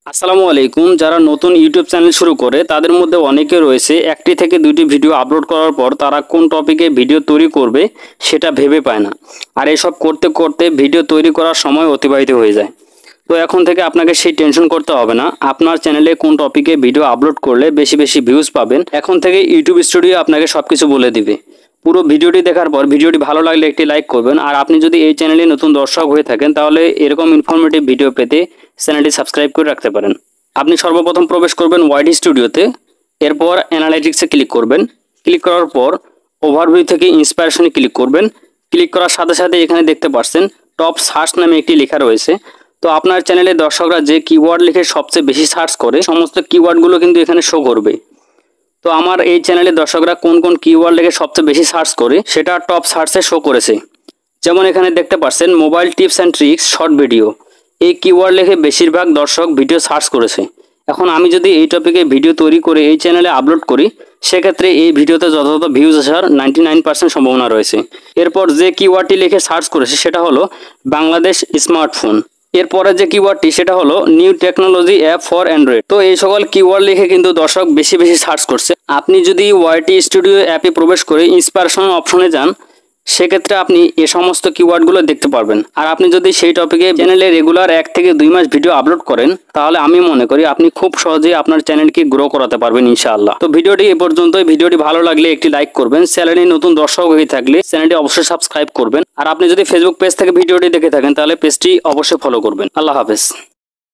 আসসালামু আলাইকুম। যারা নতুন ইউটিউব চ্যানেল শুরু করে তাদের মধ্যে অনেকে রয়েছে একটি থেকে দুইটি ভিডিও আপলোড করার পর তারা কোন টপিকে ভিডিও তৈরি করবে সেটা ভেবে পায় না। আর এসব করতে করতে ভিডিও তৈরি করার সময় অতিবাহিত হয়ে যায়। তো এখন থেকে আপনাকে সেই টেনশন করতে হবে না। আপনার চ্যানেলে কোন টপিকে ভিডিও আপলোড করলে বেশি বেশি ভিউজ পাবেন, এখন থেকে ইউটিউব স্টুডিও আপনাকে সবকিছু বলে দিবে। পুরো ভিডিওটি দেখার পর ভিডিওটি ভালো লাগলে একটি লাইক করবেন। আর আপনি যদি এই চ্যানেলে নতুন দর্শক হয়ে থাকেন তাহলে এরকম ইনফরমেটিভ ভিডিও পেতে চ্যানেলটি সাবস্ক্রাইব করে রাখতে পারেন। আপনি সর্বপ্রথম প্রবেশ করবেন ওয়াইডি স্টুডিওতে, এরপর অ্যানালাইটিক্সে ক্লিক করবেন। ক্লিক করার পর ওভারভিউ থেকে ইন্সপিরেশনে ক্লিক করবেন। ক্লিক করার সাথে সাথে এখানে দেখতে পাচ্ছেন টপ সার্চ নামে একটি লেখা রয়েছে। তো আপনার চ্যানেলে দর্শকরা যে কিওয়ার্ড লিখে সবচেয়ে বেশি সার্চ করে সমস্ত কিওয়ার্ডগুলো কিন্তু এখানে শো করবে। তো আমার এই চ্যানেলে দর্শকরা কোন কোন কিওয়ার্ড লিখে সবচেয়ে বেশি সার্চ করে সেটা টপ সার্চে শো করেছে। যেমন এখানে দেখতে পাচ্ছেন mobile tips and tricks short video, এই কিওয়ার্ড লিখে বেশিরভাগ দর্শক ভিডিও সার্চ করেছে। এখন আমি যদি এই টপিকে ভিডিও তৈরি করে এই চ্যানেলে আপলোড করি সেক্ষেত্রে এই ভিডিওতে যথাযথ ভিউজ আসার 99% সম্ভাবনা রয়েছে। এরপর যে কিওয়ার্ডটি লিখে সার্চ করেছে সেটা হলো বাংলাদেশ স্মার্টফোন। এরপরে যে কিওয়ার্ডটি সেটা হলো new technology app for Android. তো এই সকল কিওয়ার্ড লিখে কিন্তু দর্শক বেশি বেশি সার্চ করছে। আপনি যদি ওয়াইটি স্টুডিও অ্যাপে প্রবেশ করে ইন্সপিরেশন অপশনে যান সেক্ষেত্রে আপনি এই সমস্ত কিওয়ার্ডগুলো দেখতে পারবেন। আর আপনি যদি সেই টপিকে চ্যানেলে রেগুলার 1 থেকে 2 মাস ভিডিও আপলোড করেন তাহলে আমি মনে করি আপনি খুব সহজেই আপনার চ্যানেলকে গ্রো করাতে পারবেন ইনশাআল্লাহ। তো ভিডিওটি এ পর্যন্তই। ভিডিওটি ভালো লাগলে একটি লাইক করবেন। চ্যানেলে নতুন দর্শক হয়ে থাকলে চ্যানেলটি অবশ্যই সাবস্ক্রাইব করবেন। আর আপনি যদি ফেসবুক পেজ থেকে ভিডিওটি দেখে থাকেন তাহলে পেজটি অবশ্যই ফলো করবেন। আল্লাহ হাফেজ।